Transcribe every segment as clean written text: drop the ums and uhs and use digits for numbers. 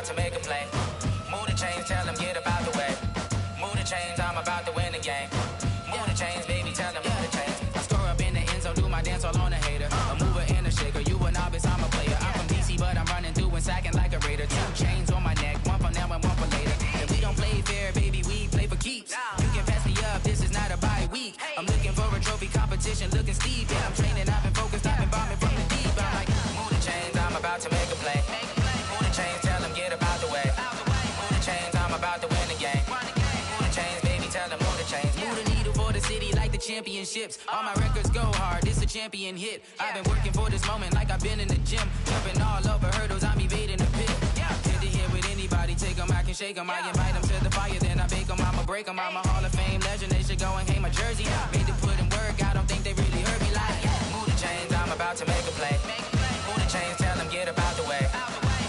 about to make a play. Move the chains, tell them get up out the way. Move the chains, I'm about to win the game. Move the chains, baby, tell them move the chains. I score up in the end zone, do my dance all on a hater. A mover and a shaker, you a novice, I'm a player. I'm from DC, but I'm running through and sacking like a raider. 2 chains on my neck, one for now and one for later. And we don't play fair, baby, we play for keeps. You can pass me up, this is not a bye week. I'm looking for a trophy competition, looking steep. Yeah, I'm training, I've been focused, I've been bombing from the deep. I'm like, move the chains, I'm about to make a play. Move the chains, tell them get up out the way. Move the chains, I'm about to win the game. Move the chains, baby, tell them move the chains. Move the needle for the city like the championships. All my records go hard, this a champion hit. I've been working for this moment like I've been in the gym. Jumping all over hurdles, I'm evading the pit. Hit the hit with anybody, take them, I can shake them. I invite them to the fire, then I bake them, I'ma break them. I'm a Hall of Fame legend, they should go and hang my jersey. Made to put in work, I don't think they really heard me like, move the chains, I'm about to make a play. Move the chains, tell them get up out the way.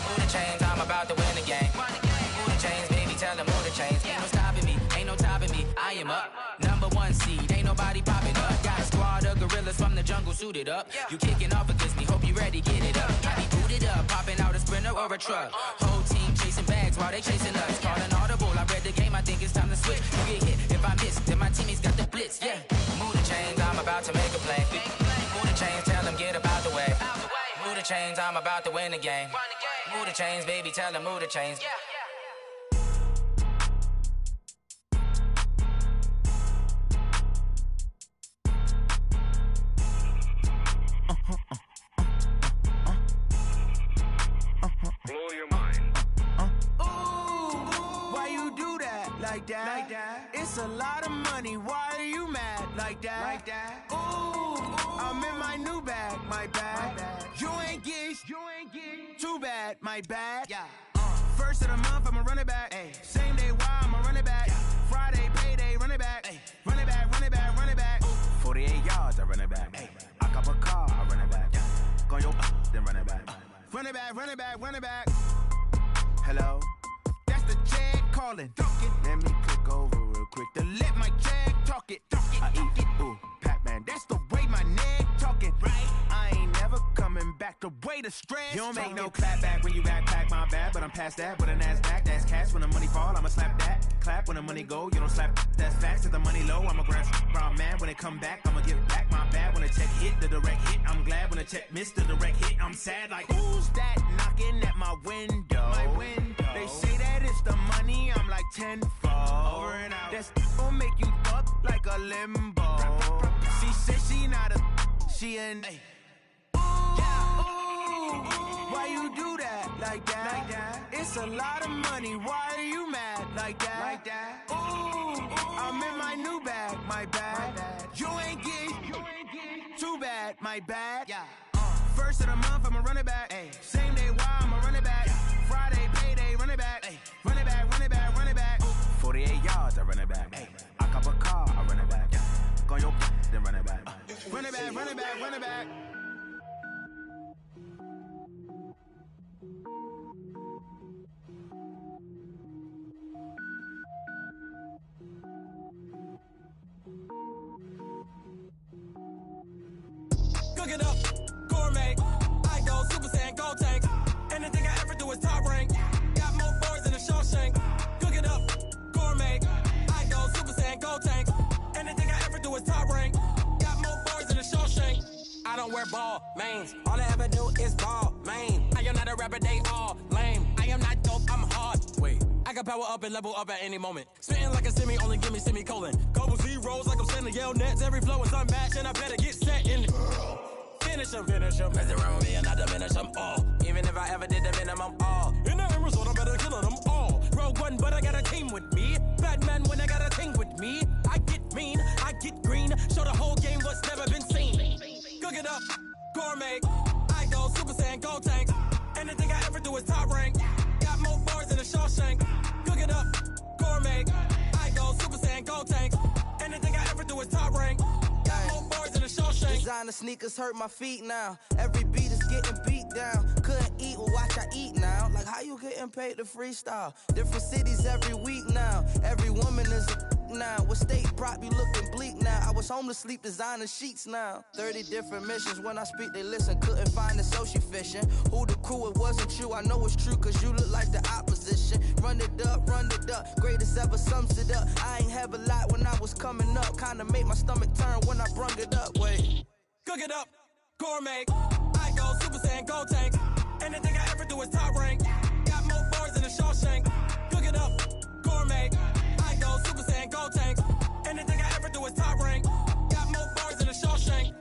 Move the chains, I'm about to win the game. Move the chains, baby, tell them move the chains. Ain't no stopping me, ain't no topping me, I am up. Number 1 seed, ain't nobody popping up. Got a squad of gorillas from the jungle suited up. You kicking off against me, hope you ready, get it up. I be booted up, popping out a Sprinter or a truck. Whole team chasing bags while they chasing us. Calling audible, I read the game, I think it's time to switch. You get hit, if I miss, then my teammates got the blitz, Move the chains, I'm about to make a play. Move the chains, tell them get up out the way. Move the chains, I'm about to win the game. Move the chains, baby, tell them move the chains. Blow your mind. Ooh, why you do that? Like that? It's a lot of money. Why are you mad? Like that? Ooh, I'm in my new bag. My bad. You ain't get too bad. My bad. First of the month, I'ma run it back. Same day, why I'ma run it back. Friday, payday, run it back. Run it back, run it back, run it back. 48 yards, I run it back. I cop a car, I run it back. Go yo, then run it back. Run it back, run it back, run it back. Hello? That's the jag calling. Let me click over real quick to let my jag talk it. I eat it, ooh, Pac-Man. That's the way my neck talking. Right? I ain't never coming back the way the stress. You don't make no clap back when you backpack, my bad. But I'm past that with a NASDAQ. That's cash when the money fall, I'ma slap that. Clap when the money go, you don't slap. That's facts. If the money low, I'ma grab brown man. When it come back, I'ma give back my bad. When the check hit, the direct hit. I'm glad when the check missed the direct hit. I'm sad like, who's that knocking at my window? My window. They say that it's the money, I'm like tenfold. Over and out. That's gon' make you up like a limbo. She said she not a, she an. Ooh, why you do that? Like that? It's a lot of money, why are you mad? Like that? Ooh, I'm in my new bag. My bad. You ain't get too bad. My bad. First of the month, I'ma run it back. Same day, why I'ma run it back. Friday, payday, run it back. Run it back, run it back, run it back. 48 yards, I run it back. I cop a car, I run it back. Go yo, then run it back. Run it back, run it back, run it back. Cook it up, gourmet. I go Super Saiyan, go tank. Anything I ever do is top rank. Got more boys than a Shawshank. Cook it up, gourmet. I go Super Saiyan, go tank. Anything I ever do is top rank. Got more boys than a Shawshank. I don't wear ball mains. All I ever do is ball main. I am not a rapper, they all lame. I am not dope, I'm hard. Wait, I can power up and level up at any moment. Spitting like a semi, only give me semicolon. Couple zeros like I'm sending yell nets. Every flow is unmatched and I better get set in. Finish them. Mess around with me and I diminish them all. Even if I ever did the minimum all. In the end result, I better kill them all. Rogue one, but I got a team with me. Batman when I got a thing with me. I get mean, I get green. Show the whole game what's never been seen. Cook it up, gourmet. I go Super Saiyan, go tank. Anything I ever do is top rank. Got more bars than a Shawshank. Cook it up, gourmet. I go Super Saiyan, go tank. Anything I ever do is top rank. Got more bars than a Shawshank. Designer sneakers hurt my feet now. Every beat is getting beat down. Couldn't eat, well watch I eat now. Like how you getting paid to freestyle? Different cities every week now. Every woman is a now. What state prop you looking bleak now? I was home to sleep designer sheets now. 30 different missions. When I speak they listen. Couldn't find it, so she fishing. Who the crew? It wasn't you. I know it's true cause you look like like the opposition. Run it up, greatest ever sums it up. I ain't have a lot when I was coming up. Kinda made my stomach turn when I brung it up. Wait. Cook it up, gourmet. I go Super Saiyan, go tank. Anything I ever do is top rank. Got more bars than a Shawshank. Cook it up, gourmet. I go Super Saiyan, go tank. Anything I ever do is top rank. Got more bars than a Shawshank.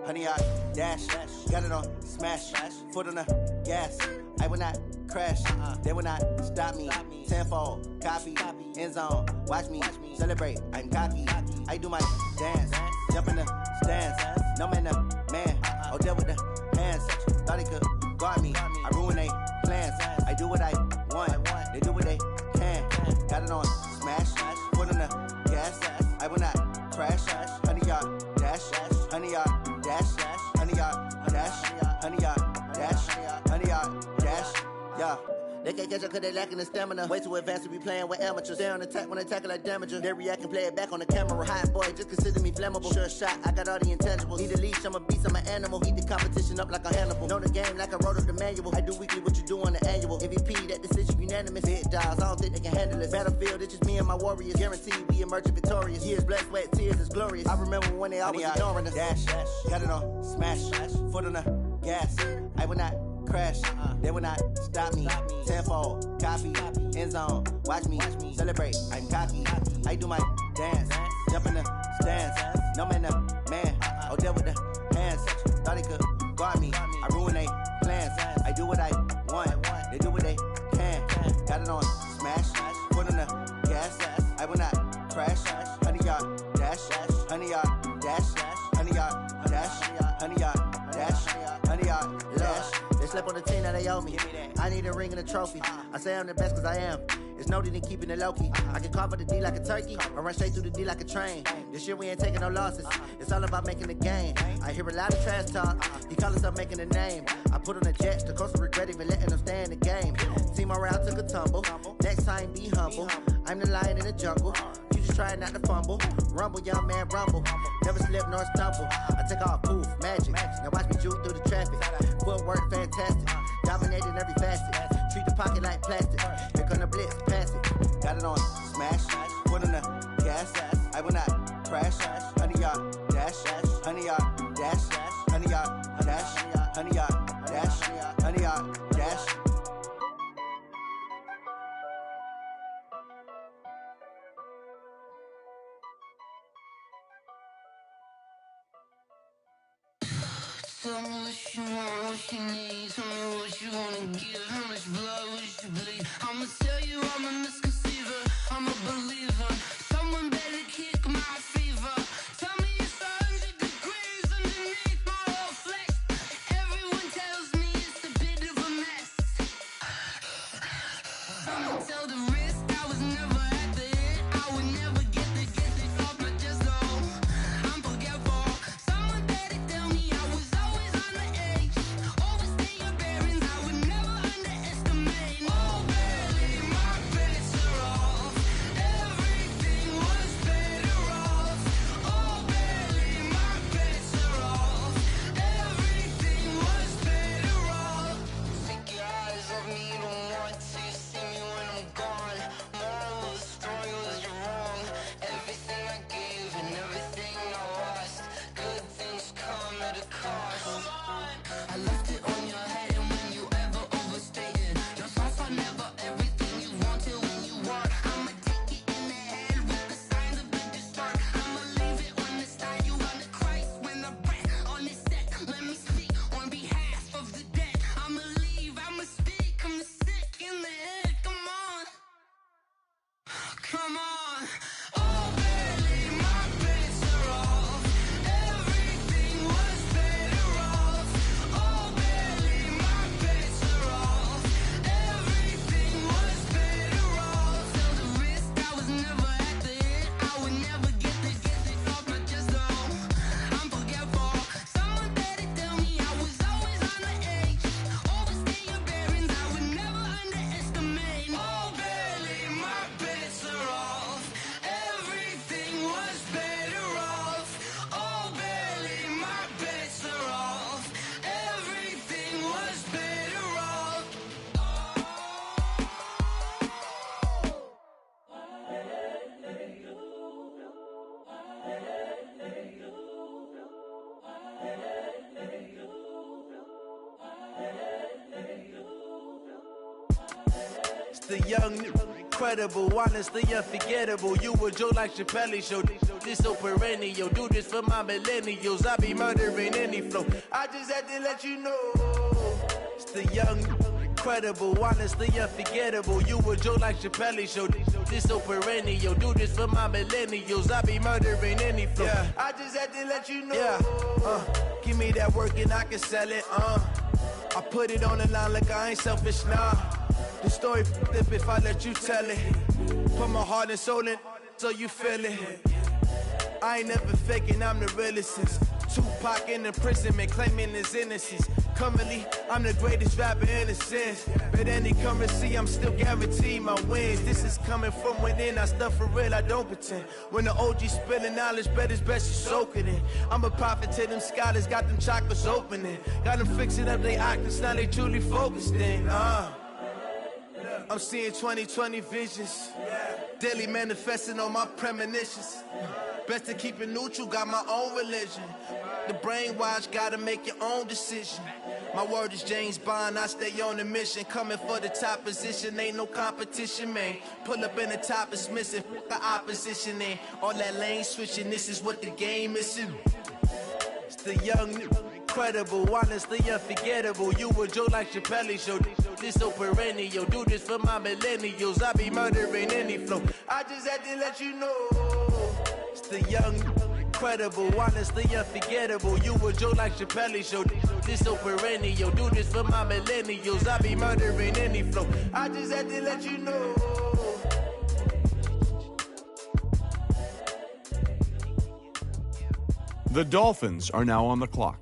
Honey, I dash, got it on smash, foot on the gas. I will not crash, they will not stop me. Tenfold, copy, end zone, watch me celebrate. I'm cocky, I do my dance, jump in the stands. No man, oh, deal with the hands. Thought he could guard me, I ruin they plans. I do what I want, they do what they can. Got it on smash, foot on the gas. I will not crash, honey, y'all dash, honey, y'all dash, honey, y'all dash, honey, y'all dash, honey, y'all dash, yeah. They can't catch up cause they lacking the stamina. Way too advanced to be playing with amateurs. Stay on attack when I tackle like damager. They react and play it back on the camera. Hot boy, just consider me flammable. Sure shot, I got all the intangibles. Need a leash, I'm a beast, I'm an animal. Heat the competition up like a Hannibal. Know the game like I wrote up the manual. I do weekly what you do on the annual. MVP, that decision unanimous. Big dials, I don't think they can handle this. Battlefield, it's just me and my warriors. Guaranteed we emerge victorious. Years, blood, sweat, tears, it's glorious. I remember when they always ignoring us. Dash, got it on smash, foot on the gas. I will not crash, they will not stop me. Tenfold, copy, end zone, watch me celebrate. I'm cocky, I do my dance, jump in the stands. No man, oh, deal with the hands. Thought he could guard me, I ruin they plans. I do what I want, they do what they can. Got it on smash, foot on the gas. I will not crash, honey, y'all dash, honey, y'all dash, honey, y'all dash, honey, y'all dash, honey, y'all dash. They slept on the team that they owe me. I need a ring and a trophy. I say I'm the best cause I am. It's no need in keeping it low-key. I can carve up the D like a turkey or run straight through the D like a train. This year we ain't taking no losses. It's all about making the game. I hear a lot of trash talk. He call himself making a name. I put on the Jets. The coach will regret even letting them stay in the game. Team morale took a tumble. Next time be humble. I'm the lion in the jungle. You just try not to fumble. Rumble, young man, rumble. Never slip nor stumble. I take off, poof, magic. Now watch me juke through the traffic. Footwork fantastic. Dominating every facet. Treat the pocket like plastic. Here come the blitz, pass it. Got it on smash, foot on the gas. I will not crash, honey, y'all dash, honey, y'all dash, honey, y'all dash, honey, y'all dash, honey, y'all dash. Tell me what you want, what you need. Tell me what you wanna give. How much blood would you bleed? I'ma tell you I'm a misconceiver. I'm a believer. Someone better kick my fever. Tell me it's 100 degrees underneath my whole flesh. Everyone tells me it's a bit of a mess. I'ma tell the risk I was never at the hit. I would never get it off my chest though. I'm forgetful. Someone better tell me I was always on the edge. Overstay your bearings, I would never underestimate. Oh baby, my bets are off. Everything was better off. Oh baby, my bets are off. Everything was better off. Take your eyes off me, you don't want to see me when I'm gone. Moral of the story was you're wrong. Everything I gave and everything I lost. Good things come at a cost. I left it on your head and when you ever overstated. Your thoughts are never everything you wanted when you want. I'ma take it in the head with the signs of the distort. I'ma leave it on the side. You on the Christ when I breath on this set. Let me speak on behalf of the dead. I'ma leave, I'ma speak. I'm the sick in the head. Come on. Come on. Oh baby, my bets are off. Everything was better off. Oh baby, my bets are off. Everything was better off. Tell the risk I was never at the hit. I would never get it off my chest though. I'm forgetful. Someone better tell me I was always on the edge. Overstay your bearings, I would the young, incredible, honestly unforgettable. You a joke like Chappelle Show. This so perennial. Do this for my millennials. I be murdering any flow. I just had to let you know. It's the young, incredible, honestly unforgettable. You a joke like Chappelle Show. This so perennial. Do this for my millennials. I be murdering any flow. Yeah. I just had to let you know. Yeah. Give me that work and I can sell it. I put it on the line like I ain't selfish, nah. The story flip if I let you tell it. Put my heart and soul in so you feel it. I ain't never faking, I'm the realest since Tupac in imprisonment, claiming his innocence. Currently, I'm the greatest rapper in a sense. But any currency, I'm still guaranteed my wins. This is coming from within, I stuff for real, I don't pretend. When the OG spilling knowledge, bet it's best you soak it in. I'm a prophet to them scholars, got them chakras opening. Got them fixing up they octaves, now they truly focused in. I'm seeing 2020 visions. Daily manifesting on my premonitions. Best to keep it neutral, got my own religion. The brainwash, gotta make your own decision. My word is James Bond, I stay on the mission. Coming for the top position, ain't no competition, man. Pull up in the top is missing, the opposition in. All that lane switching, this is what the game is. It's the young, incredible, honestly unforgettable. You a joke like Chappelle Show. This so perennial. Do this for my millennials. I be murdering any flow. I just had to let you know. It's the young, incredible, honestly unforgettable. You a joke like Chappelle Show. This so perennial. Do this for my millennials. I be murdering any flow. I just had to let you know. The Dolphins are now on the clock.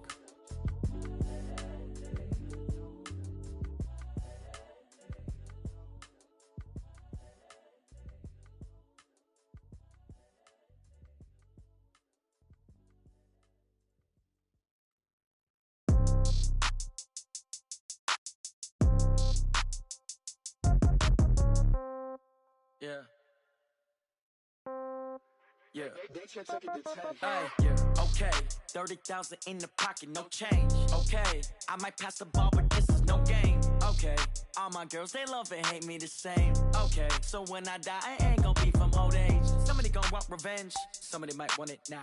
Yeah. Yeah. Hey, yeah. Okay. 30,000 in the pocket, no change. Okay. I might pass the ball, but this is no game. Okay. All my girls, they love and hate me the same. Okay. So when I die, I ain't gonna be from old age. Somebody gonna want revenge. Somebody might want it now.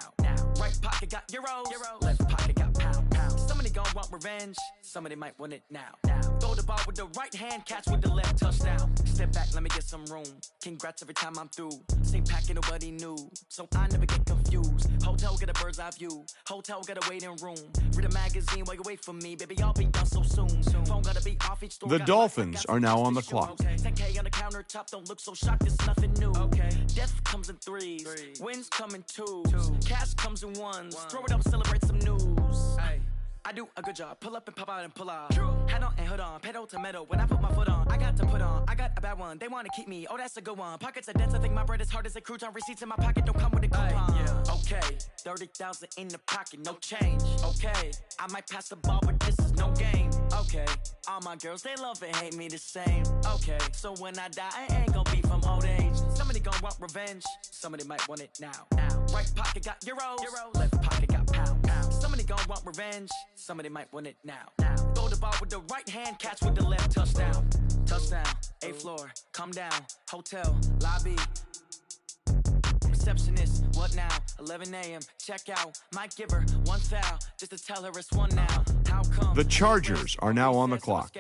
Right pocket got euros. Left pocket got pound. Somebody gonna want revenge. Somebody might want it now. Throw the ball with the right hand, catch with the left, touchdown. Step back, let me get some room. Congrats every time I'm through. Same packet, nobody knew, so I never get confused. Hotel get a bird's eye view. Hotel get a waiting room. Read a magazine while you wait for me, baby. I'll be done so soon. Phone gotta be off each store. The Dolphins are now on the clock. 10K on the countertop, don't look so shocked. It's nothing new. Death comes in threes. Wins come in twos. Cash comes in ones. Throw it up, celebrate some news. I do a good job. Pull up and pop out and pull out. Head on and hood on. Pedal to metal. When I put my foot on, I got to put on. I got a bad one. They want to keep me. Oh, that's a good one. Pockets are dense. I think my bread is hard as a crouton. Receipts in my pocket don't come with a coupon. Okay. 30,000 in the pocket. No change. Okay. I might pass the ball, but this is no game. Okay. All my girls, they love and hate me the same. Okay. So when I die, I ain't gonna be from old age. Somebody gonna want revenge. Somebody might want it now. Right pocket got euros. Left pocket got pound. Somebody gon' want revenge. Somebody might want it now. Throw the ball with the right hand, catch with the left, touchdown. Touchdown, 8th floor, come down. Hotel, lobby. Receptionist, what now? 11 a.m., check out. Might give her one foul, just to tell her it's one now. How come? The Chargers are now on the clock.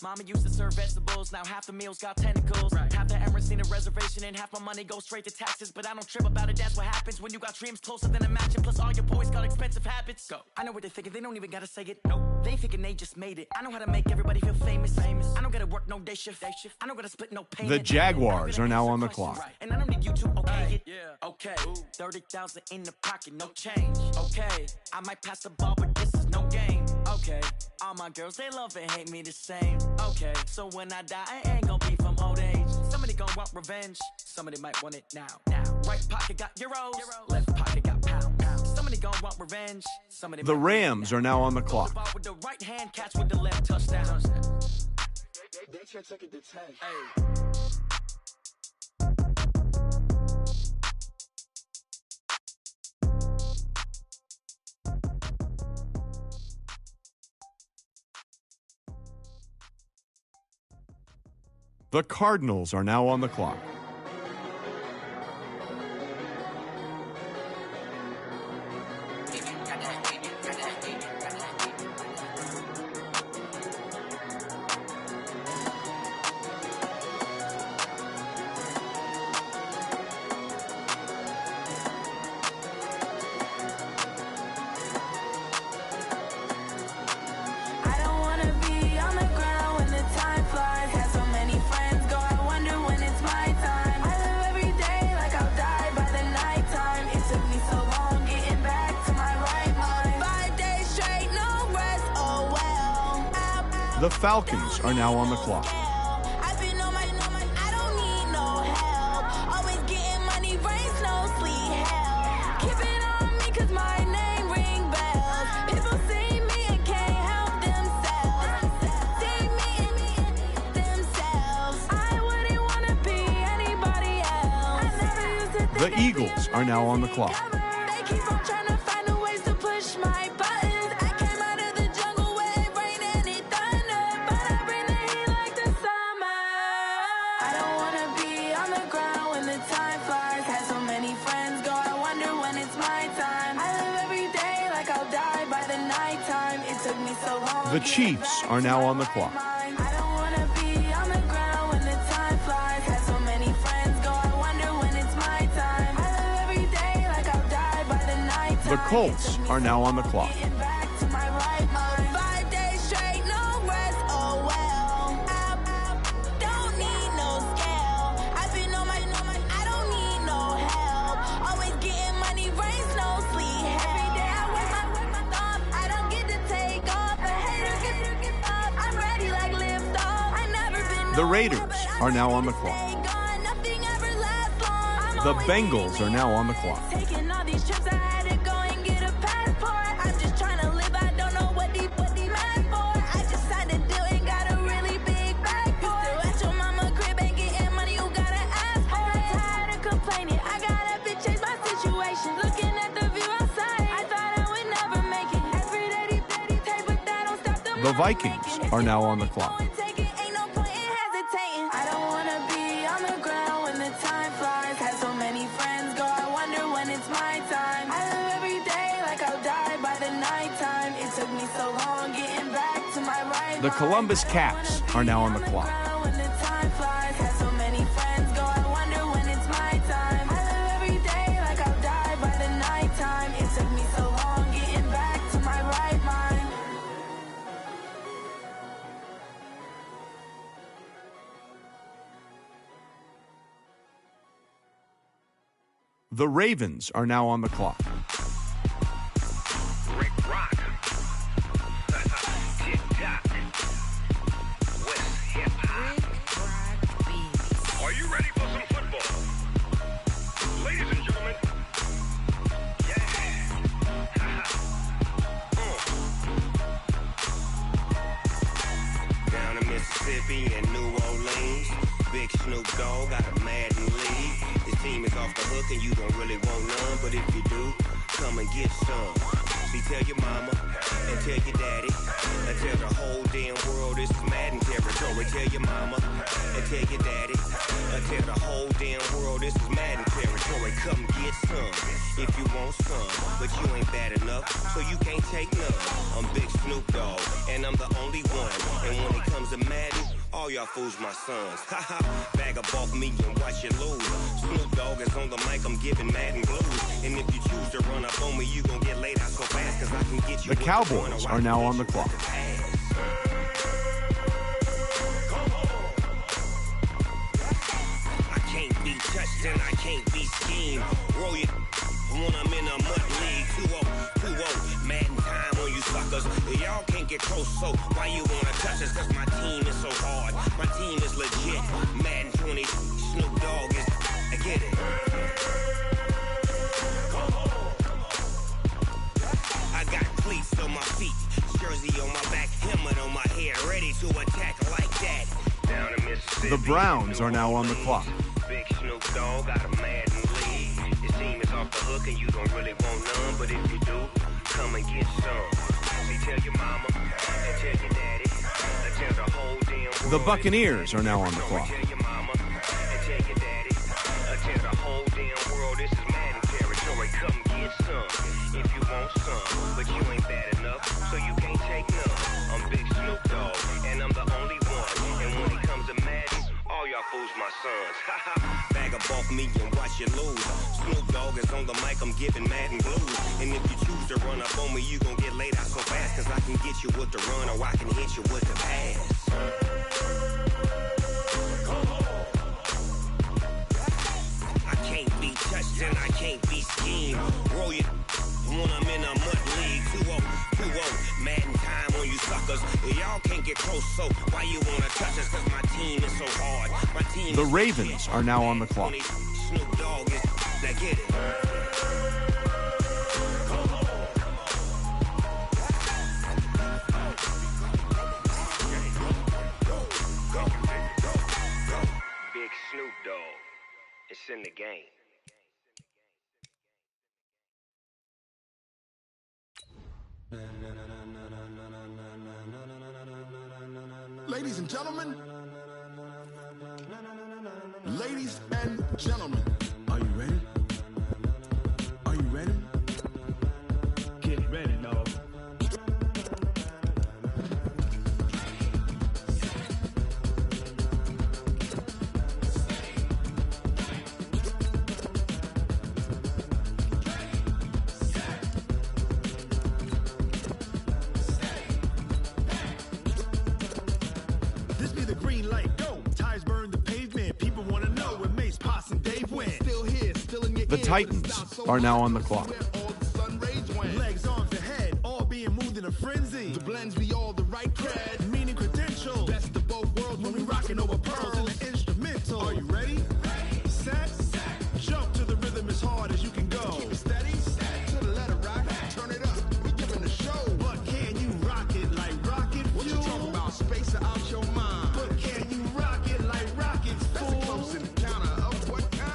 Mama used to serve vegetables, now half the meals got tentacles. Half the Emirates need a reservation and half my money goes straight to taxes. But I don't trip about it, that's what happens when you got dreams closer than a match. And plus all your boys got expensive habits. Go. I know what they're thinking, they don't even gotta say it. Nope. They ain't thinking they just made it. I know how to make everybody feel famous. I don't gotta work no day shift. I don't gotta split no payment. The Jaguars are now on the clock. And I don't need you to okay it. Okay. 30,000 in the pocket, no change. Okay. I might pass the ball, but this is no game. Okay. All my girls, they love and hate me the same. Okay. So when I die, I ain't gonna be from old age. Somebody gonna want revenge. Somebody might want it now. Right pocket got euros. Left pocket got pound. Somebody gonna want revenge. Somebody. The Rams are now on the clock. With the right hand, catch with the left, touchdown. They took it to 10. The Cardinals are now on the clock. I don't wanna be on the ground when the time flies. Had so many friends go, I wonder when it's my time. I live every day like I'll die by the nighttime. It took me so long getting back to my right mind. 5 days straight, no rest, oh well. The Falcons are now on the clock. I've been on my, I don't need no help. Always getting money, rains, no sleep, hell. Keep it on me 'cause my name ring bells. People see me and can't help themselves. See me and themselves. I wouldn't wanna be anybody else. I never used to think The Eagles are now on the clock. they keep on trying to find a ways to push my buttons. I came out of the jungle where it rained and it thunder, but I bring the heat like the summer. I don't wanna be on the ground when the time flies. Had so many friends go, I wonder when it's my time. I live every day like I'll die by the nighttime. It took me so long. The Chiefs are now on the clock. I don't wanna be on the ground when the time flies. Had so many friends go, I wonder when it's my time. I live every day like I'll die by the nighttime. The Colts are now on the clock. Getting back to my right mind. 5 days straight, no rest, oh well. Don't need no scale. I've been on my, I don't need no help. Always getting money, rains, no sleep. Every day I work my thumb. I don't get to take off. A hater get up. I'm ready like lift off. I never been The Raiders are now on the clock. Nothing ever lasts long. The Bengals are now on the clock. Taking all these trips, I had to go and get a passport. I'm just trying to live, I don't know what they mad for. I just signed a deal and got a really big bag for it. Still at your mama crib and getting money, you gotta ask for it. Tired of complaining, I gotta bitch change my situation. Looking at the view outside, I thought I would never make it. Every day they take, but that don't stop the The Vikings are now on the clock. Ain't no point in hesitating. I don't wanna be on the ground when the time flies. Had so many friends go, I wonder when it's my time. I live every day like I'll die by the nighttime. It took me so long getting back to my right The mind. Columbus I don't Caps wanna are be now on the clock. ground when the time flies. Had so many friends go, I wonder when it's my time. I live every day like I'll die by the nighttime. It took me so long getting back to my right mind. The Ravens are now on the clock. Rick Rock. Tick tock. West hip hop. Are you ready for some football? Ladies and gentlemen. Yeah. Down in Mississippi and New Orleans, Big Snoop Dogg got a Madden league. His team is off the hook and you don't really want none, but if you do, come and get some. See, tell your mama and tell your daddy and tell the whole damn world this is Madden territory. Tell your mama and tell your daddy and tell the whole damn world this is Madden territory. Come get some if you want some, but you ain't bad enough, so you can't take none. I'm Big Snoop Dogg and I'm the only one, and when it comes to Madden, all y'all fools my sons. Haha, bag up off me and watch you lose. Snoop Dogg is on the mic, I'm giving Madden blues. And if you choose to run up on me, you gon' get laid out so fast, cause I can get you. The Cowboys are now on the clock. I can't be touched and I can't be schemed. Roll you when I'm in a mud league. 2-0, Madden time on you suckers. Y'all can't get close, so why you wanna touch us? Cause my team is so hard. My team is legit. Madden 20, Snoop Dogg is. I get it. I got cleats on my feet, jersey on my back, helmet on my head, ready to attack like that. Down in Mississippi. The Browns are now on the clock. Big Snoop Dogg got a Madden league. His team is off the hook and you don't really want none, but if you do, come and get some. See, tell your mama and tell your daddy and The Buccaneers are now on the clock. If you want some, but you ain't bad enough, so you can't take none. I'm Big Snoop Dogg, and I'm the only one. And when it comes to Madden, all y'all fools my sons. Bag up off me and watch you lose. Snoop Dogg is on the mic, I'm giving Madden blues. And if you choose to run up on me, you gon' get laid out so fast. Cause I can get you with the run, or I can hit you with the pass. I can't be touched and I can't be schemed. Roll you when I'm in a mud league. 2-0, Madden time on you suckers. Y'all can't get close, so why you wanna touch us? Cause my team is so hard. My team The Ravens are now on the clock. Snoop Dogg is, now get it. Big Snoop Dogg, it's in the game. Ladies and gentlemen, ladies and gentlemen, are you ready? Are you ready? Get ready, dog. This be the green light, go. Tires burn the pavement. People wanna know when Mace, Pops, and Dave win. Still here, still in your The ear, Titans but it's not so are now hot. on the clock. Where all the sun rays went. Legs, arms, and head, all being moved in a frenzy. The blends be all the right cred, meaning credentials. Best of both worlds when we rocking over pearls in the instrumental. Are you ready? Set, jump to the rhythm as hard as you can go. Keep it steady, to the letter right. Turn it up, we giving the show. But can you rock it like rocket fuel? What you talking about? Space out your mind. But can you rock it like rockets, fool? That's a close encounter of what kind?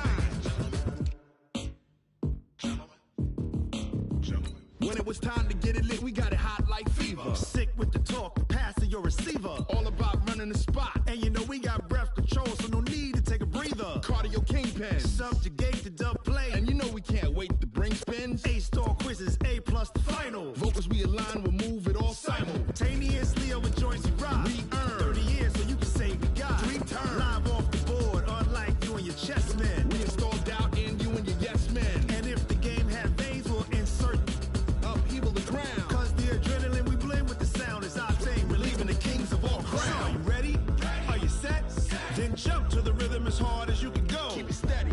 When it was time to get it lit, we got it hot like fever. Sick with the talk, pass to your receiver. All about running the spot. And you know we got breath control, so no need to take a breather. Cardio kingpin, subjugate the dub play. And you know we can't wait to bring spins. A-star quizzes, A+ the final. Vocals we align, we'll move it all simultaneously over joints we rock. We earn 30 years, so you can say we got 3 turns. Live off the board, unlike you and your chess men. We install doubt in you and your yes men. And if the game had veins, we'll insert upheaval the crown. Cause the adrenaline we blend with the sound is our thing, relieving the kings of all crowns. Are you ready? Are you set? Then jump to the rhythm as hard as you can go. Keep it steady,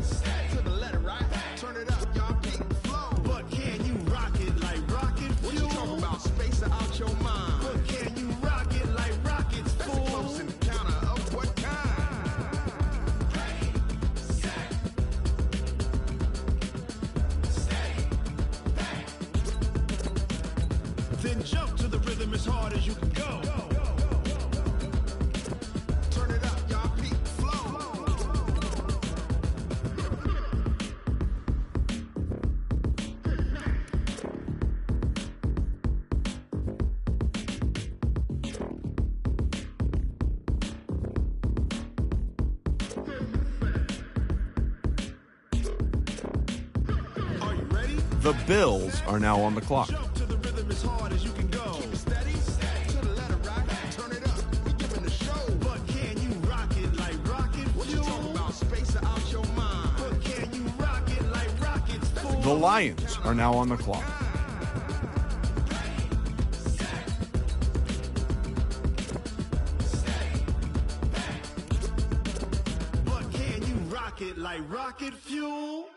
to the letter right. Turn it up, y'all keep the flow. But can you rock it like rocket fuel? What you talking about? Space out your mind. But can you rock it like rockets, fool? That's a close encounter of what kind? Then jump to the rhythm as hard as you can go. Turn it up, y'all peak flow. Are you ready? The Bills are now on the clock. Jump to the rhythm as hard as you can go. Keep it steady, to the letter right. Turn it up, we giving the show. But can you rock it like rocket fuel? What you talking about? Space out your mind. But can you rock it like rockets, fool? The Lions are now on the clock. But can you rock it like rocket fuel?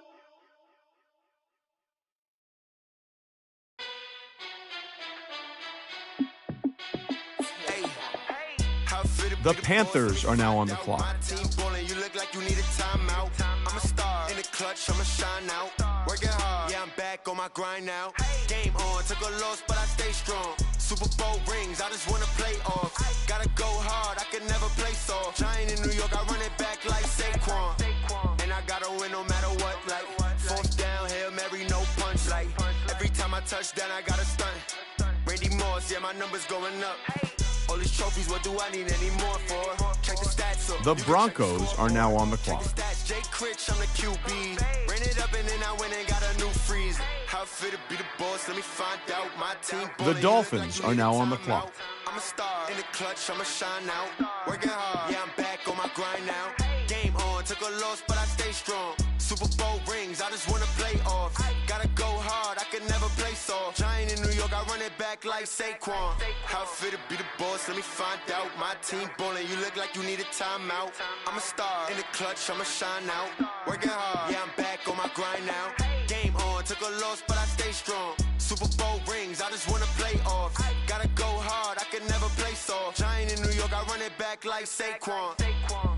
The Panthers are now on the clock. My team ballin', you look like you need a timeout. I'm a star in the clutch, I'ma shine out. Working hard, yeah, I'm back on my grind now. Game on, took a loss, but I stay strong. Super Bowl rings, I just wanna play off. Gotta go hard, I can never play soft. Giant in New York, I run it back like Saquon. And I gotta win no matter what, like fourth down, Hail Mary, no punch. Like every time I touch down, I gotta stunt. Randy Moss, yeah, my numbers going up. All these trophies, what do I need any more for? Check the stats up. The Broncos are now on the clock. Jay Critch, I'm the QB. Ran it up and then I went and got a new freeze. How fit to be the boss? Let me find out. My team. The Dolphins are now on the clock. I'm a star in the clutch, I'ma shine out. Working hard, yeah, I'm back on my grind now. Game on, took a loss, but I stay strong. Super Bowl rings, I just wanna play off. Gotta go hard, I can never play soft. Giant in New York, I run it back like Saquon. How fit to be the boss? Let me find out. My team ballin', you look like you need a timeout. I'm a star in the clutch, I'ma shine out. Working hard, yeah, I'm back on my grind now. Game on, took a loss, but I stay strong. Super Bowl rings, I just wanna play off. Gotta go hard, I can never play soft. Giant in New York, I run it back like Saquon.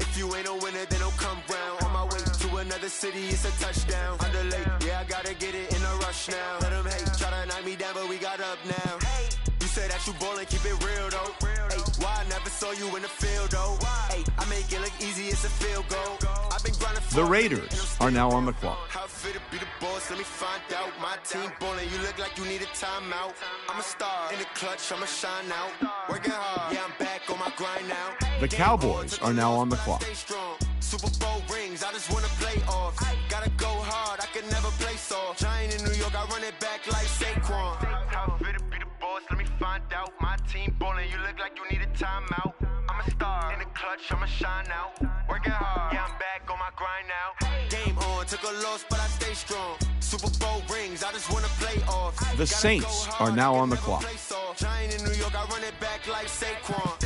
If you ain't a winner, then don't come round. On my way to another city, it's a touchdown. Underlay, yeah, I gotta get it in a rush now. Let them hate, try to knock me down, but we got up now. You say that you ballin', keep it real though. Hey, why I never saw you in the field though? Hey, I make it look easy, it's a field goal. I've been grinding for The Raiders are now on the clock. How fit to be the boss? Let me find out. My team ballin', you look like you need a timeout. I'm a star in the clutch, I'ma shine out. Working hard, yeah, I'm back on my grind now. The Cowboys are now on the clock. Super Bowl rings, I just wanna play off. Gotta go hard, I can never play soft. Giant in New York, I run it back like Saquon. How fit to be the boss? Let me find out. My team ballin', you look like you need a timeout. I'm a star in the clutch, I'ma shine out. Working hard, yeah, I'm back on my grind now. Game on, took a loss, but I stay strong. Super Bowl rings, I just wanna play off. The Saints are now on the clock. Giant in New York, I run it back like Saquon.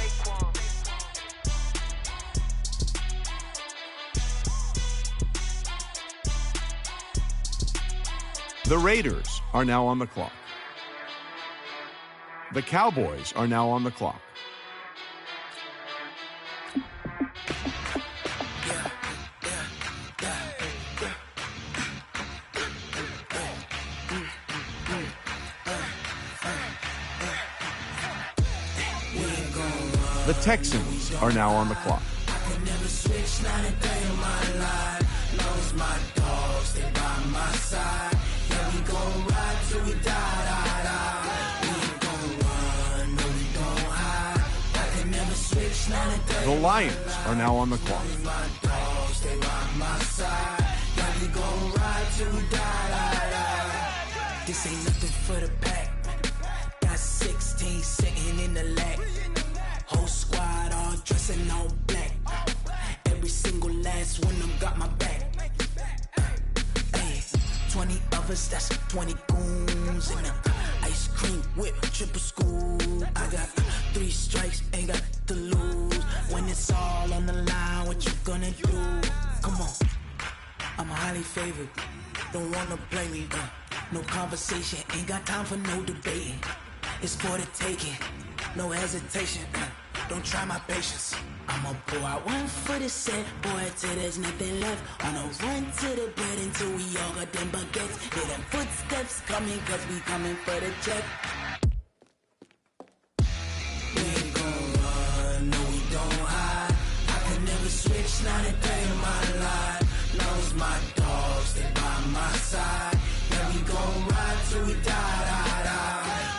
The Raiders are now on the clock. The Cowboys are now on the clock. The Texans are now on the clock. The Lions are now on the clock. This ain't nothing for the pack. Got 16 sitting in the lag. Whole squad all dressing all black. Every single last one of them got my back. Hey, 20 of us, that's 20 goons in the ice cream whip, triple school. I got 3 strikes, ain't got to lose. When it's all on the line, what you gonna do? Come on, I'm highly favored. Don't wanna play me, no conversation, ain't got time for no debating. It's for the taking, no hesitation. Don't try my patience. I'ma pour out one for the set, boy, till there's nothing left. On a run to the bread until we all got them baguettes. Hear them footsteps coming, cause we coming for the check. We ain't gon' run, no we don't hide. I can never switch, not a day in my life. Long as my dogs, they by my side. Yeah, we gon' ride till we die.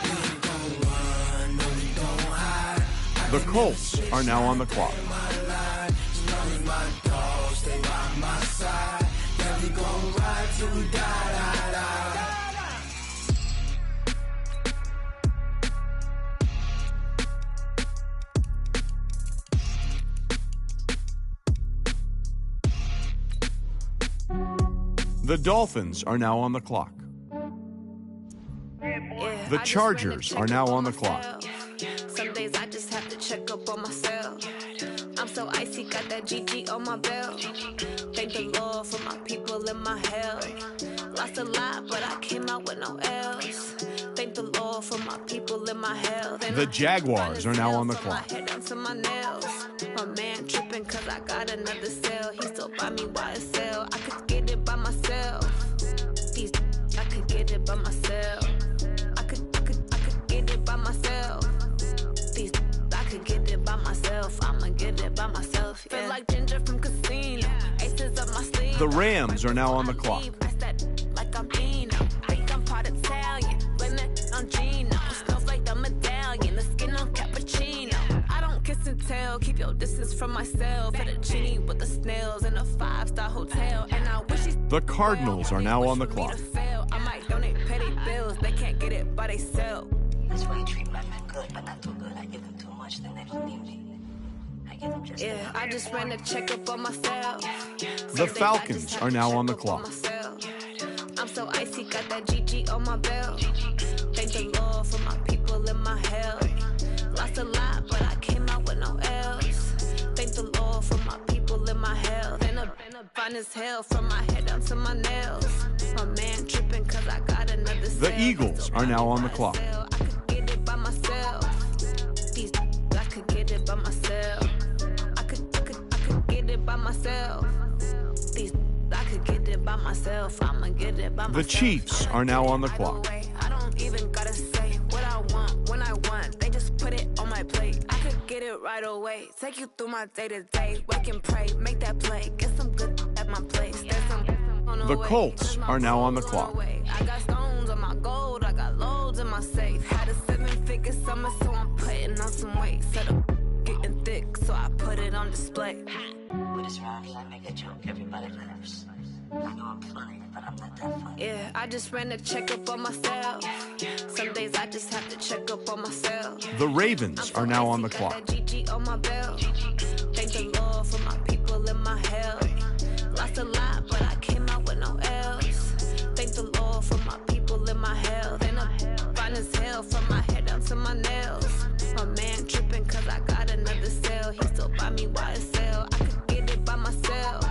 We ain't gon' run, no we don't hide. The Colts are now on the clock. The Dolphins are now on the clock. The Chargers are now on the clock. Some days I just have to check up on myself. I'm so icy, got that GG on my belt. Thank the Lord for my people and my health. Lost a lot, but I came out with no L's. Thank the Lord for my people and my health. And The Jaguars are now on the clock. my head down to my nails. My man tripping cause I got another cell. He still buy me YSL. I could get it by myself. I could get it by myself. I could get it by myself. I could get it by myself. I'ma get it by myself. Yeah. Feel like Ginger from Casino. Aces up my sleeve. The Rams are now on the clock. I said like I'm Dino. Like I'm part Italian. Blame it on Gino. Smells like the medallion. The skin on cappuccino. tell. Keep your distance from myself. At a genie with the snails in a 5-star hotel. And I wish he's The Cardinals are now on the clock. I might donate petty bills. They can't get it by themselves. That's why you treat my men good, but not too good. I give them too much, then they don't need me. I give them just enough. I just ran a checkup on myself. The Falcons are now on the clock. I'm so icy, got that GG on my belt. Thank the Lord for my people in my health. Lost a lot, but I came out with no L's. Thank the Lord for my people in my health. And a fine as hell from my head down to my nails. My man tripping cause I got another cell. The Eagles are now on the clock. I could get it by myself. These I could get it by myself. I could get it by myself. These I could get it by myself. I'ma get it by myself. The Chiefs are now on the clock. I don't even gotta say what I want when I want. They just put it on my plate. I could get it right away. Take you through my day to day. Wake and pray, make that play. Get some good at my place. There's some on the The way. Colts are now on the clock. I got stones on my gold. I got loads in my safe. Had a 7-figure summer, so I'm putting on some weight. Set up getting thick, so I put it on display. With this round, I make a joke, everybody laughs. I know I'm funny, but I'm not that funny. Yeah, I just ran a checkup on myself. Some days I just have to check up on myself. The Ravens are now on the clock. Got that GG on my belt. Thank the Lord for my people in my health. Lost a lot, but I came out with no L's. Thank the Lord for my people in my health. And I'm fine as hell from my head down to my nails. My man tripping cause I got another cell. He still buy me YSL. I could get it by myself.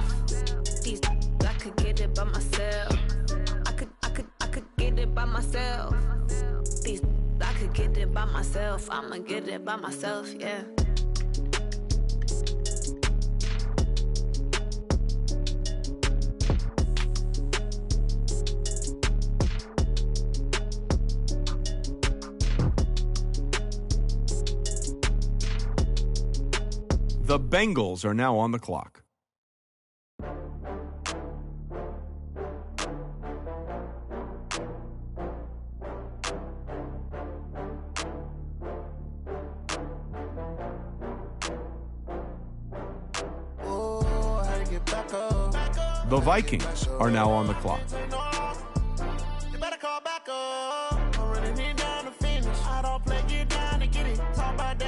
These I could get it by myself. I could get it by myself. These I could get it by myself. I'ma get it by myself, yeah. The Bengals are now on the clock. The Vikings are now on the clock.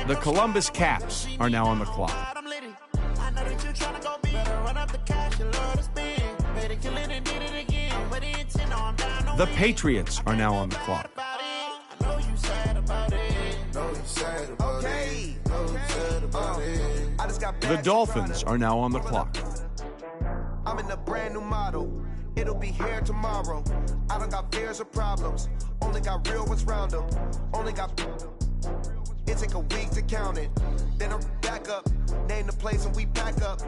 The Columbus Caps are now on the clock. The Patriots are now on the clock. The Dolphins are now on the clock. I'm in a brand new model. It'll be here tomorrow. I don't got fears or problems. Only got real ones round them. Only got. It take a week to count it. Then I'm back up. Name the place and we pack up.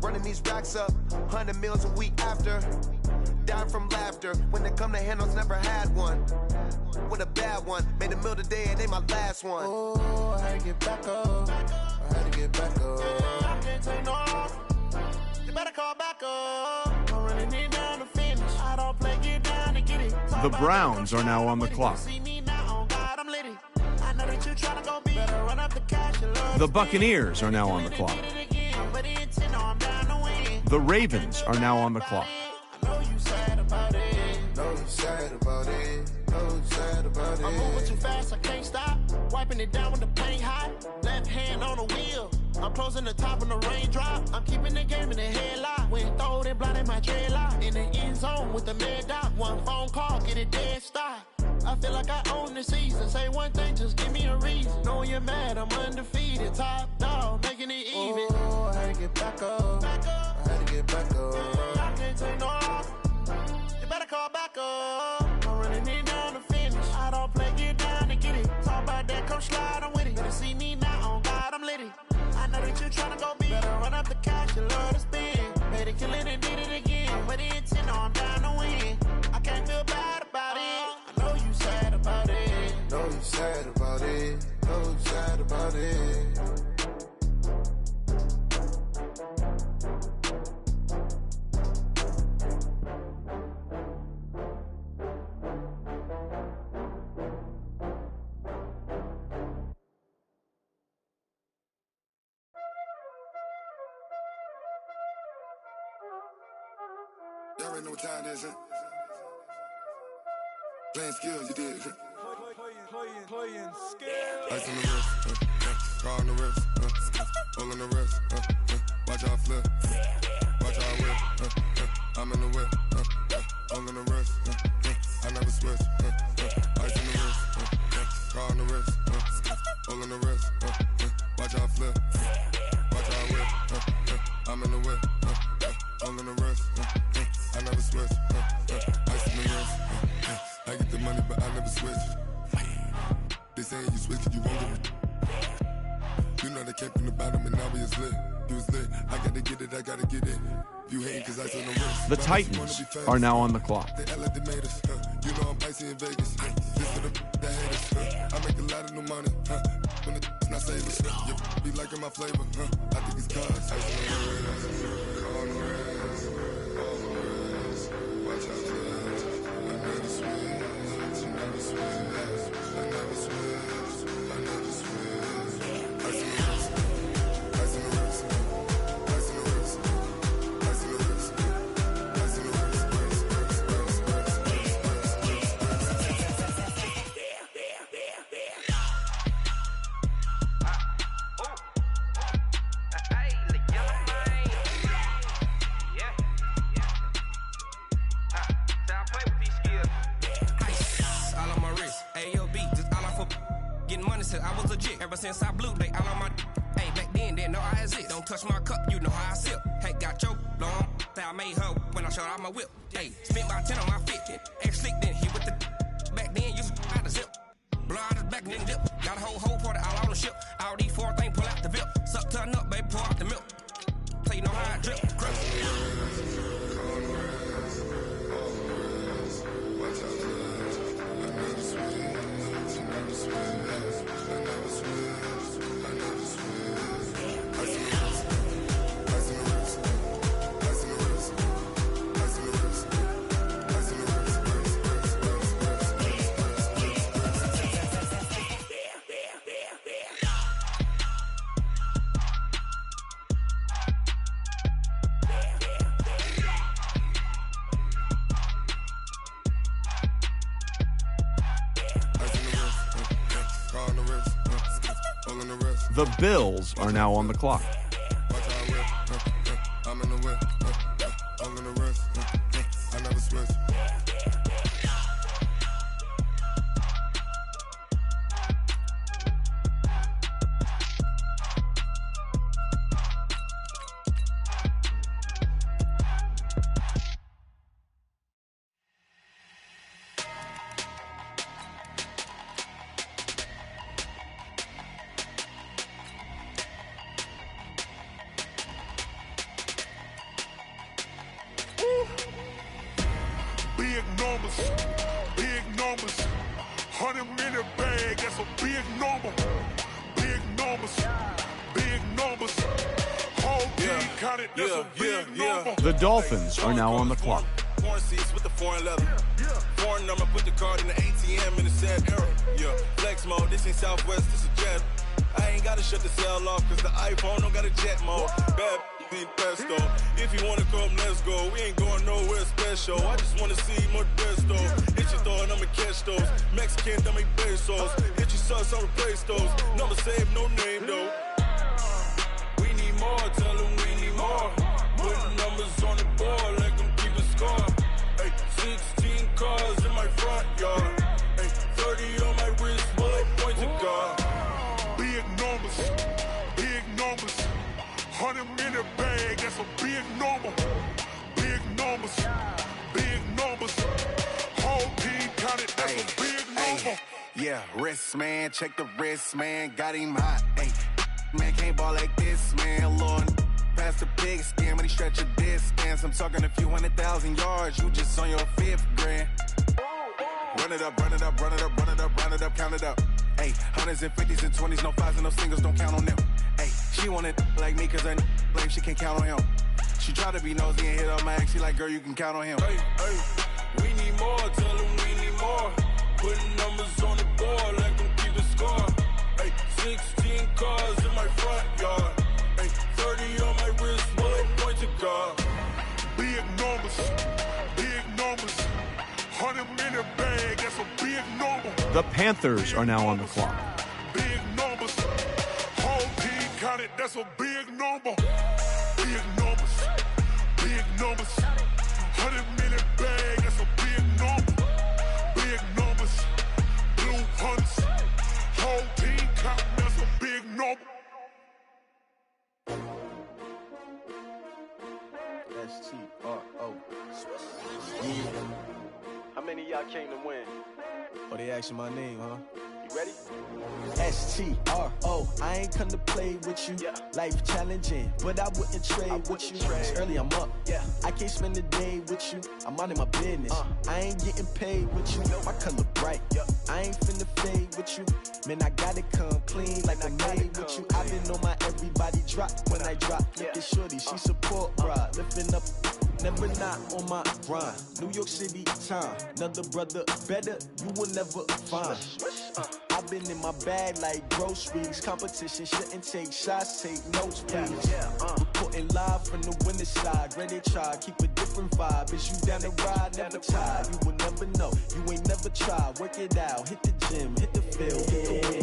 Running these racks up. 100 meals a week after. Dying from laughter. When they come to handles, never had one. With a bad one. Made a meal today and they my last one. Oh, I had to get back up. I had to get back up. I can't take no off. You better call back up. I'm running it down to finish. I don't play, get down to get it. The Browns are now on the clock. The Buccaneers are now on the clock. The Ravens are now on the clock. I'm moving too fast, I can't stop. Wiping it down with the paint hot. Left hand on the wheel. I'm closing the top when the raindrop. I'm keeping the game in the headlock. When throwed and blinded my dreadlock. In the end zone with the mad dot. One phone call, get it dead stop. I feel like I own the season. Say one thing, just give me a reason. Knowing you're mad, I'm undefeated. Top dog, making it even. Oh, I had to get back up. I had to get back up. I can't take no off. You better call back up. I'm running it down to finish. I don't play, get down to get it. Talk about that, come slide, I'm with it. Better see me now, on God, I'm litty. I know that you're trying to go big. Better run up the cash, you love to spin. Made it, kill it, and did it again. But the intent, I'm down to win. I can't feel bad about it. I know you sad about it. Know you sad about it. Know you sad about it. already know what time it is, huh? Playing skills, you did. Playing skills. Ice on the wrist, car on the wrist, all on the wrist, watch how I flip, watch how I whip, I'm in the whip, all on the wrist, I never switch, ice on the wrist, car on the wrist, all on the wrist, watch how I flip, watch how I whip, I'm in the whip, all on the wrist, I never switch, ice on the wrist, I get the money but I never switch. They saying you switch it, you won't get it. You know they came from the bottom and now we is lit. You was lit, I gotta get it, I gotta get it. You hating cause I on the wrist. The Titans are now on the clock. They act like they made us, you know I'm icy in Vegas. This for the haters, I make a lot of new money, when it's not savers. You be liking my flavor, I think it's cause. Ice on the wrist, on the wrist, on the wrist. Watch out for that, I never switch, I never switch. I never switch, I never switch. Ice in the wrist, ice in the wrist, ice in the wrist, ice in the wrist, ice in the I was legit ever since I blew. They all on my hey, back then didn't know I exist. Don't touch my cup, you know how I sip. Hey, got your long. Say I made her when I showed out my whip. Hey, spent my 10 on my 50. Ex slick then hit with the back then used to out the zip. Blow out his back then dip. Got a whole party all on the ship. All these 4 things pull out the VIP. Suck turn up, baby, pour out the milk. Play no how I drip. Crush. The Bills are now on the clock. I'm in the whip, I'm in the wrist, I never switch. Big numbers, 100-minute bag, that's a big number. Big numbers, whole team counted, that's a big number. The Dolphins are now on the clock. Foreign seats with the foreign leather. Foreign number, put the card in the ATM in the sad era. Yeah, flex mode, this ain't Southwest, this a jet. I ain't gotta shut the cell off, cause the iPhone don't got a jet mode. Bad pesto. If you wanna come, let's go. We ain't going nowhere special. I just wanna see more pesto. Hit your thought, I'ma catch those. Mexican, that make pesos. Hit your sauce, I'll replace those. Number save, no name though. We need more, tell them we need more. Putting numbers on the board, like them keep a score. Hey, 16 cars in my front yard. Hey, 30 on my wrist, bullet point to God. Big numbers, 100-minute bag, that's a big number. Big numbers, whole team counted, that's a big number. Yeah, wrist man, check the wrist man, got him hot. Hey, man can't ball like this, man. Lord, past the pig skin, but he stretch a distance. I'm talking a few 100,000 yards, you just on your 5th grand. Run it up, run it up, run it up, run it up, run it up, count it up. Hey, 100s and 50s and 20s, no 5s and no singles, don't count on them. Hey, she want it like me, cause her blame, she can't count on him. She try to be nosy and hit on my ex, she like, girl, you can count on him. Hey, we need more, tell them we need more. Putting numbers on the board, like them keep a score. Hey, 16 cars in my front yard. Hey, 30 on my wrist, bullet point to God. Big The Panthers are now on the clock. Big numbers. Whole team counted, that's a big number. Big numbers. Big numbers. 100 million bag, that's a big number. Big numbers. Blue hunts. Whole team counting, that's a big number. S-T-R-O. Yeah. How many of y'all came to win? Oh, they asking my name, huh? You ready? S-T-R-O. I ain't come to play with you. Yeah. Life challenging, but I wouldn't trade with you. It's early, I'm up. Yeah. I can't spend the day with you. I'm out of my business. I ain't getting paid with you. My color bright. I ain't finna fade with you. Man, I gotta come clean like I made with you. I've been on my everybody drop when I drop. Look at shorty, she support ride. Lifting up, never not on my grind. New York City time. Another brother better, you will never find. I've been in my bag like groceries. Competition shouldn't take shots, take notes, please. Reporting live from the winning side. Ready to try, keep a different vibe. Is you down the ride, never tired. You will never know, you ain't never tried. Work it out, hit the gym, hit the field.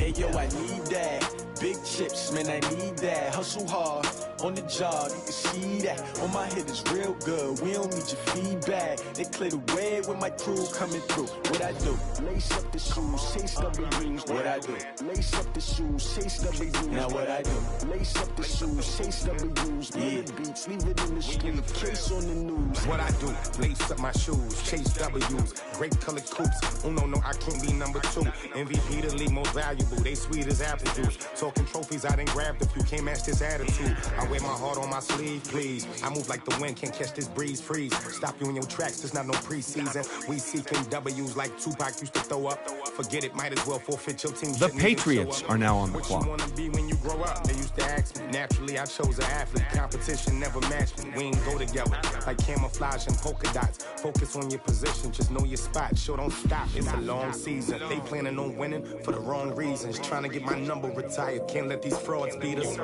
Hey yo, I need that. Big chips, man, I need that. Hustle hard, on the job, you can see that. On my head is real good, we don't need your feedback. They clear the way with my crew coming through. What I do? Lace up the shoes, chase W's. What I do? Lace up the shoes, chase W's. Now what I do? Lace up the shoes, chase W's. Yeah, beats, leave it in the street, case on the news. What I do? Lace up my shoes, chase W's. Great colored coops. Oh no, I can't be number 2. MVP the league most valuable. They sweet as apple juice. Talking trophies, I didn't grab the few. Can't match this attitude. I wear my heart on my sleeve, please. I move like the wind, can't catch this breeze, freeze. Stop you in your tracks, there's not no preseason. We seeking W's like Tupac used to throw up. Forget it, might as well forfeit your team. The Patriots are now on the clock. What you wanna be when you grow up? They used to ask me. Naturally, I chose an athlete. Competition never matched me. We ain't go together like camouflage and polka dots. Focus on your position, just know your spot. Sure, don't stop. It's a long season. They planning on winning for the wrong reasons. Trying to get my number retired. Can't let these frauds beat us.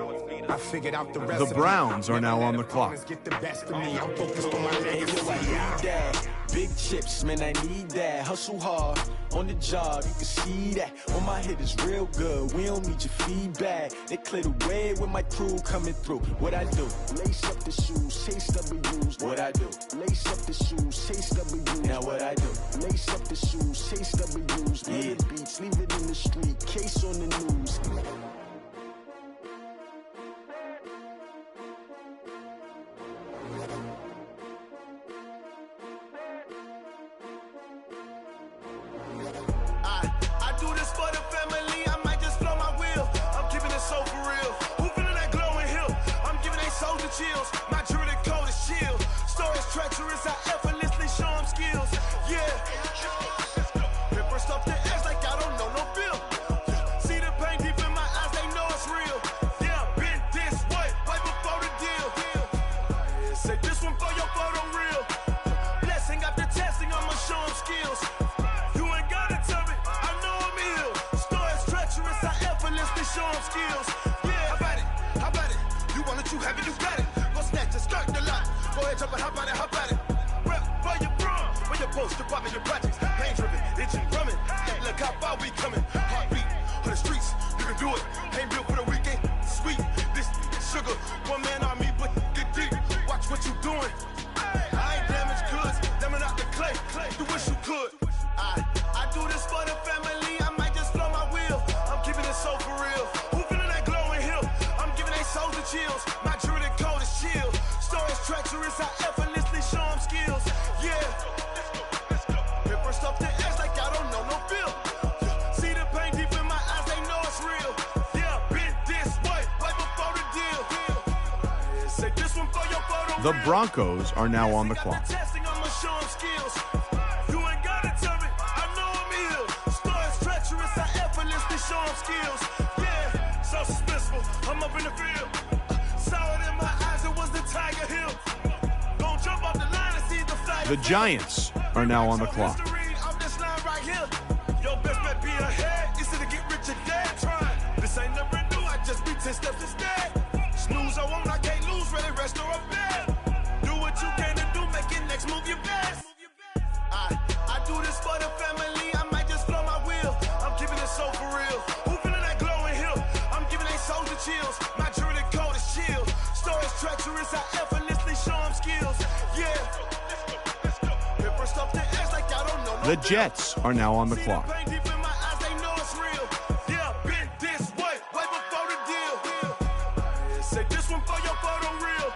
I figured out the recipe. The Browns are now on the clock. Get the best of me. I'm focused on my legacy. I need that. Big chips, man, I need that. Hustle hard, on the job, you can see that. On my head is real good, we don't need your feedback. They clear the way with my crew coming through. What I do? Lace up the shoes, chase W's. What I do? Lace up the shoes, chase W's. Now what I do? Lace up the shoes, chase W's. Yeah, beats, leave it in the street, case on the news. I do this for the family, I might just blow my wheel. I'm keeping it so for real. Who feeling that glowing hill? I'm giving they soldier chills. My jewelry code is chill. Stories treacherous, I effortlessly show them skills. Yeah. Paper stuff to edge like I don't know no bill. See the pain deep in my eyes, they know it's real. Yeah, been this way, right before the deal. Say this one for your photo reel. Blessing after testing, I'ma show them skills. Show them skills. Yeah, how about it? You want it, you have it, you got it. Go snatch it, skirt the lot. Go ahead, jump it, how about it? Rep for your bro, for your post, your popping your projects. Pain driven, itching, drumming. Look how far we coming. Heartbeat on the streets, you can do it. Ain't built for the weekend. Sweet, this sugar, one man army, but get deep. Watch what you doing. I ain't damaged goods, them out the clay. You wish you could. I do this for the family. I might just blow my wheel. I'm keeping it so for real. Who feeling that glowing hill? I'm giving they soldier chills. My jewelry code is chill. Stories treacherous, I effortlessly show them skills. Yeah. Paper stuff to edge like I don't know no bill. See the pain deep in my eyes, they know it's real. Yeah, been this way, right before the deal. Say this one for your photo. The Broncos are now on the clock. Testing, I'ma show them skills. You ain't gotta tell me, I know I'm ill. Stories treacherous, I effortlessly show them skills. Yeah, so suspenseful, I'm up in the field. Saw it in my eyes, it was the Tiger Hill. Gon' jump off the line and see the flag. The Giants are now on the clock. Off this line right here. Your best bet be ahead. It's to get rich or dead trying. This ain't never new, I just be 10 steps instead. Snooze, I won't, I can't lose, ready, rest or a bed. Do what you can to do, make it next move your best. I do this for the family, I might just blow my wheel. The Jets are now on the clock. Say this one for your photo reel.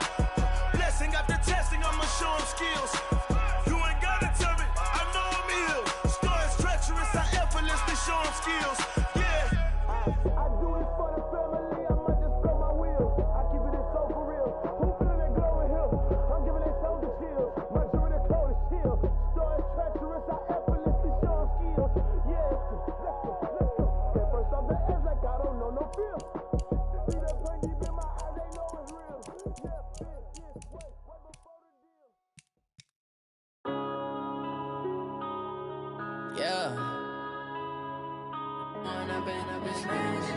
Blessing after testing, I'ma show them skills. You ain't gotta tell me, I know I'm ill. Stories treacherous, I effortlessly show them skills. Yeah. I do this for the family, I might just throw my wheel. I keep it so for real. Who feeling that glow in here? I'm giving it soldier chills. My jewelry the coldest chill. Stories treacherous, I effortlessly show them skills. Yeah. Let's go. Get first off the edge like I don't know no fear. See that pain deep in my eyes, they know it's real. Yeah. When I've been up in smash.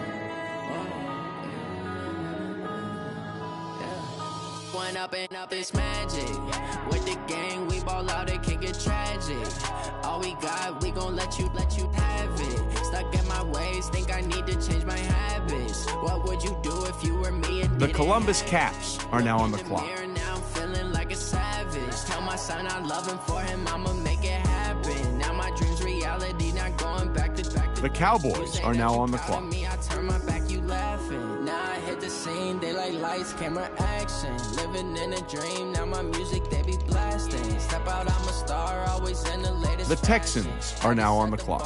When up is magic. With the gang, we ball out, it can get tragic. All we got, we gon' let you have it. Stuck in my ways, think I need to change my habits. What would you do if you were me and The Columbus Caps are now on the clock. now I'm feeling like a savage. Tell my son I love him, for him I'ma make it happen. Now my dreams reality, not going back to The Cowboys are now on the clock. me, I turn my back, you laughing. Now I hit the scene, they like lights, camera, action. Living in a dream, now my music, they be blasting. Step out, I'm a star, always in the latest. The Texans are now on the clock.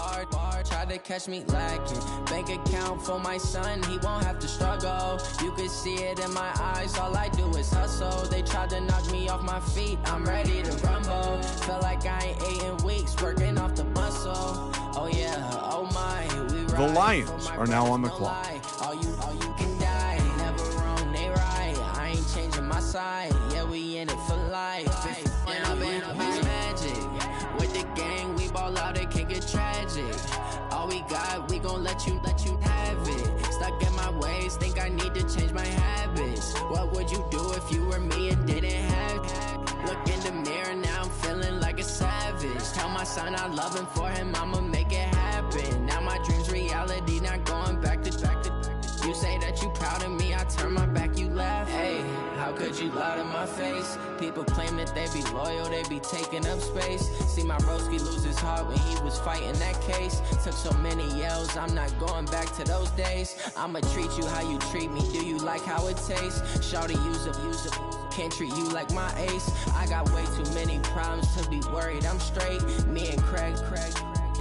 Try to catch me lacking. Bank account for my son, he won't have to struggle. You can see it in my eyes, all I do is hustle. They tried to knock me off my feet, I'm ready to rumble. Feel like I ain't ate in weeks, working off the muscle. Oh yeah, oh my, we ride. The Lions are now on the clock. All you can die, never wrong, they right. I ain't changing my side, yeah, we in it for life. When I've been magic. With the gang, we ball out, it can get tragic. All we got, we gon' let you have it. Stuck in my ways, think I need to change my habits. What would you do if you were me and didn't have it? Look in the mirror, now I'm feeling like a savage. Tell my son I love him, for him I'ma make it happen. Now my dreams reality, not going back to. You say that you proud of me, I turn my back, you laugh. Hey, how could you lie to my face? People claim that they be loyal, they be taking up space. See my broski lose his heart when he was fighting that case. Took so many yells, I'm not going back to those days. I'ma treat you how you treat me, do you like how it tastes? Shawty, use up, can't treat you like my ace. I got way too many problems to be worried, I'm straight. Me and Craig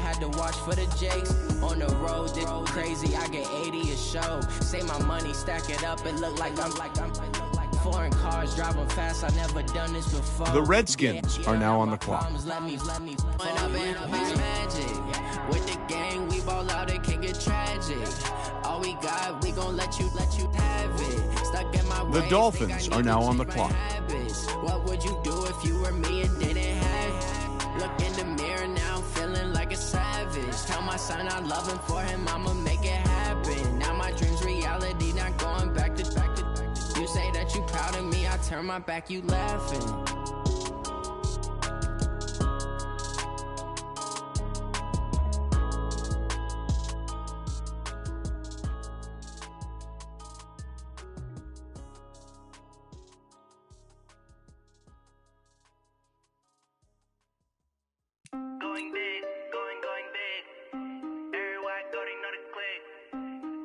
had to watch for the Jakes. On the road, this crazy, I get 80 a show. Say my money, stack it up, it look like I'm foreign cars driving fast, I never done this before. The Redskins are now on the clock. Let me when I've been magic. With the gang, we ball out, it can get tragic. All we got, we gon' let you have it. Stuck in my The Dolphins are now on the clock. What would you do if you were me and didn't have it? Look in the mirror, now I'm feeling like a savage. Tell my son I love him, for him I'ma make it happen. Now my dreams reality, not going back to. You say that you proud of me, I turn my back, you laughing. Going big, going big. Everywhere I go, they know the click.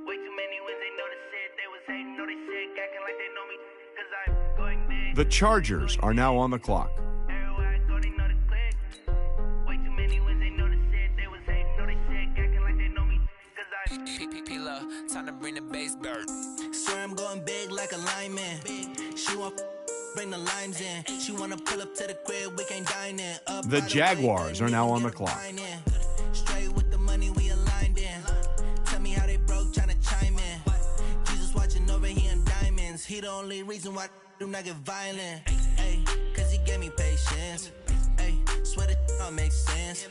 Way too many wins, they know the shit. They was hating, know they sick, acting like they know me. Cause I'm going big. The Chargers are now on the clock. Everywhere I go, they know the click. Way too many wins, they know the shit. They was hating, know they sick, acting like they know me. Cause I'm P-P-P-Love, time to bring the bass bird. Swear I'm going big like a lineman. She want bring the limes in. She wanna pull up to the crib, we can't dine in. Up The Jaguars are now on the clock. Straight with the money we aligned in. Tell me how they broke, tryna chime in. Jesus watching over here in diamonds. He the only reason why do not get violent. Ay, cause he gave me patience. Ay, swear that don't make sense.